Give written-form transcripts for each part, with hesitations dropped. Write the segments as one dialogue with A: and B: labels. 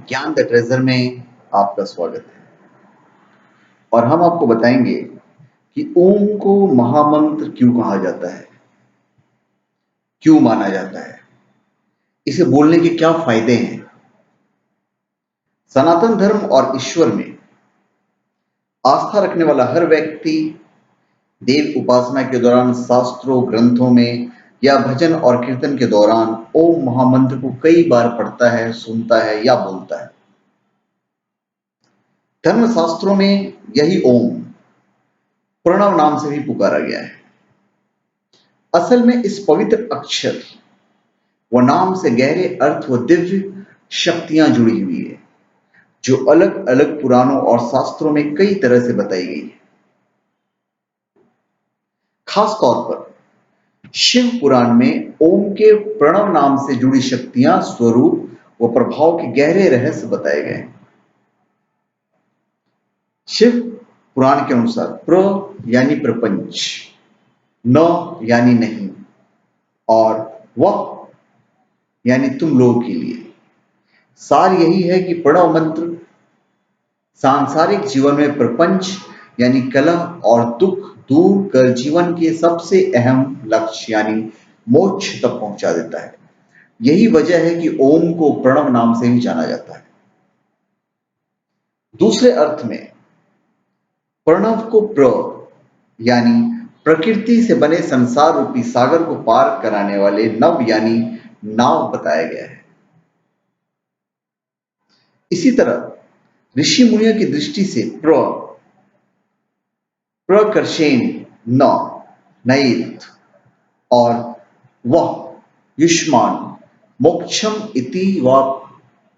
A: ज्ञान the treasure में आपका स्वागत है। और हम आपको बताएंगे कि ओम को महामंत्र क्यों कहा जाता है, क्यों माना जाता है, इसे बोलने के क्या फायदे हैं। सनातन धर्म और ईश्वर में आस्था रखने वाला हर व्यक्ति देव उपासना के दौरान, शास्त्रों, ग्रंथों में या भजन और कीर्तन के दौरान ओम महामंत्र को कई बार पढ़ता है, सुनता है या बोलता है। धर्मशास्त्रों में यही ओम प्रणव नाम से भी पुकारा गया है। असल में इस पवित्र अक्षर व नाम से गहरे अर्थ व दिव्य शक्तियां जुड़ी हुई है, जो अलग अलग पुराणों और शास्त्रों में कई तरह से बताई गई है। खास तौर पर शिव पुराण में ओम के प्रणव नाम से जुड़ी शक्तियां, स्वरूप व प्रभाव के गहरे रहस्य बताए गए हैं। शिव पुराण के अनुसार प्र यानी प्रपंच, न यानी नहीं और वह यानी तुम लोगों के लिए। सार यही है कि प्रणव मंत्र सांसारिक जीवन में प्रपंच यानी कलह और दुख दूर कर जीवन के सबसे अहम लक्ष्य यानी मोक्ष तक पहुंचा देता है। यही वजह है कि ओम को प्रणव नाम से भी जाना जाता है। दूसरे अर्थ में प्रणव को प्र यानी प्रकृति से बने संसार रूपी सागर को पार कराने वाले नव यानी नाव बताया गया है। इसी तरह ऋषि मुनियों की दृष्टि से प्रकर्षेण न, नयित और वह युष्मान मोक्षम इति व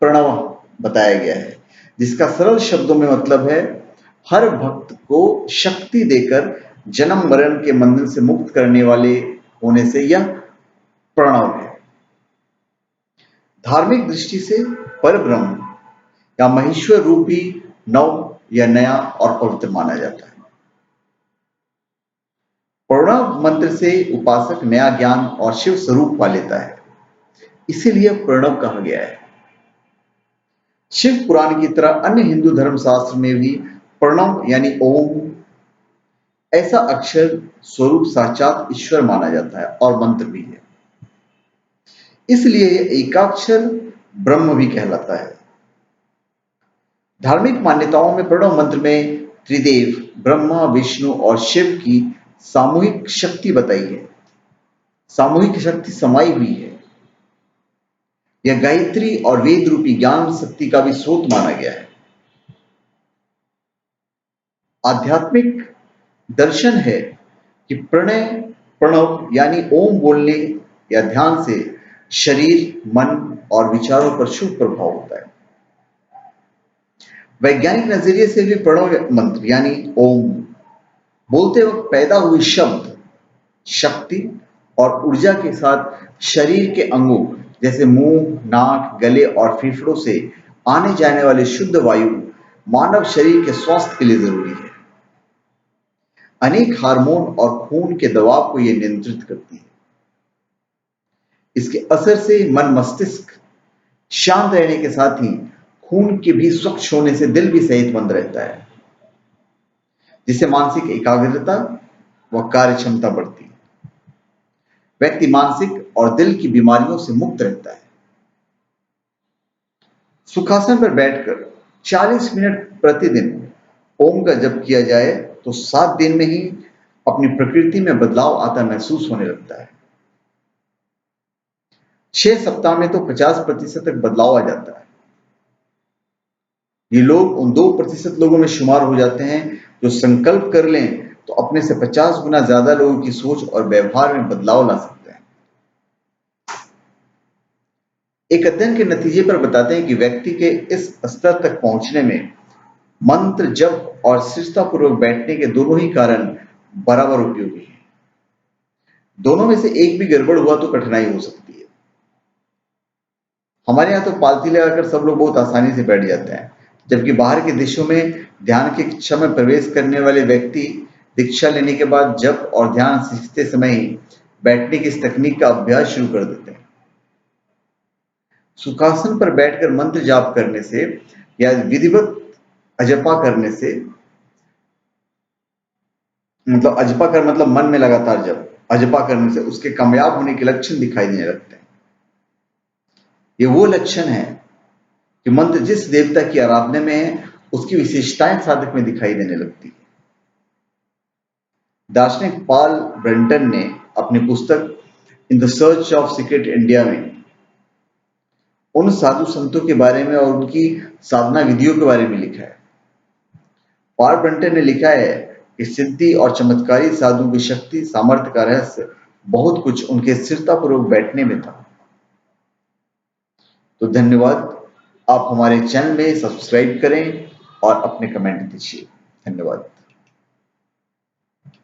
A: प्रणव बताया गया है, जिसका सरल शब्दों में मतलब है हर भक्त को शक्ति देकर जन्म मरण के बंधन से मुक्त करने वाले होने से यह प्रणव है। धार्मिक दृष्टि से परब्रह्म या महेश्वर रूप भी नव या नया और पवित्र माना जाता है। प्रणव मंत्र से उपासक नया ज्ञान और शिव स्वरूप पा लेता है, इसीलिए प्रणव कहा गया है। शिव पुराण की तरह अन्य हिंदू धर्मशास्त्र में भी प्रणव यानी ओम ऐसा अक्षर स्वरूप साक्षात ईश्वर माना जाता है और मंत्र भी है, इसलिए यह एकाक्षर ब्रह्म भी कहलाता है। धार्मिक मान्यताओं में प्रणव मंत्र में त्रिदेव ब्रह्मा, विष्णु और शिव की सामूहिक शक्ति बताई है, सामूहिक शक्ति समाई हुई है। यह गायत्री और वेद रूपी ज्ञान शक्ति का भी स्रोत माना गया है। आध्यात्मिक दर्शन है कि प्रणव यानी ओम बोलने या ध्यान से शरीर, मन और विचारों पर शुभ प्रभाव होता है। वैज्ञानिक नजरिए से भी प्रणव मंत्र यानी ओम बोलते वक्त पैदा हुई शब्द शक्ति और ऊर्जा के साथ शरीर के अंगों जैसे मुंह, नाक, गले और फेफड़ों से आने जाने वाली शुद्ध वायु मानव शरीर के स्वास्थ्य के लिए जरूरी है। अनेक हार्मोन और खून के दबाव को यह नियंत्रित करती है। इसके असर से मन मस्तिष्क शांत रहने के साथ ही खून के भी स्वच्छ होने से दिल भी सेहतमंद रहता है, जिससे मानसिक एकाग्रता व कार्य क्षमता बढ़ती है। व्यक्ति मानसिक और दिल की बीमारियों से मुक्त रहता है। सुखासन पर बैठकर 40 मिनट प्रतिदिन ओम का जप किया जाए तो 7 दिन में ही अपनी प्रकृति में बदलाव आता महसूस होने लगता है। 6 सप्ताह में तो 50% तक बदलाव आ जाता है। ये लोग उन 2% लोगों में शुमार हो जाते हैं जो संकल्प कर लें तो अपने से 50 गुना ज्यादा लोगों की सोच और व्यवहार में बदलाव ला सकते हैं। एक अध्ययन के नतीजे पर बताते हैं कि व्यक्ति के इस स्तर तक पहुंचने में मंत्र जप और स्थिरतापूर्वक बैठने के दोनों ही कारण बराबर उपयोगी हैं। दोनों में से एक भी गड़बड़ हुआ तो कठिनाई हो सकती है। हमारे यहाँ तो पालती लगाकर सब लोग बहुत आसानी से बैठ जाते हैं, जबकि बाहर के देशों में ध्यान की कक्षा में प्रवेश करने वाले व्यक्ति दीक्षा लेने के बाद जप और ध्यान सीखते समय ही बैठने की इस तकनीक का अभ्यास शुरू कर देते हैं। सुखासन पर बैठकर मंत्र जाप करने से या विधिवत अजपा करने से, मतलब अजपा कर मतलब मन में लगातार जप, अजपा करने से उसके कामयाब होने के लक्षण दिखाई देने लगते हैं। ये वो लक्षण है कि मंत्र जिस देवता की आराधना में है उसकी विशेषताएं साधक में दिखाई देने लगती है। दार्शनिक पॉल ब्रंटन ने अपनी पुस्तक in the search of secret India में उन साधु संतों के बारे में और उनकी साधना विधियों के बारे में लिखा है। पॉल ब्रंटन ने लिखा है कि सिद्धि और चमत्कारी साधु की शक्ति सामर्थ्य का रहस्य बहुत कुछ उनके स्थिरतापूर्वक बैठने में था। तो धन्यवाद। आप हमारे चैनल में सब्सक्राइब करें और अपने कमेंट दीजिए। धन्यवाद।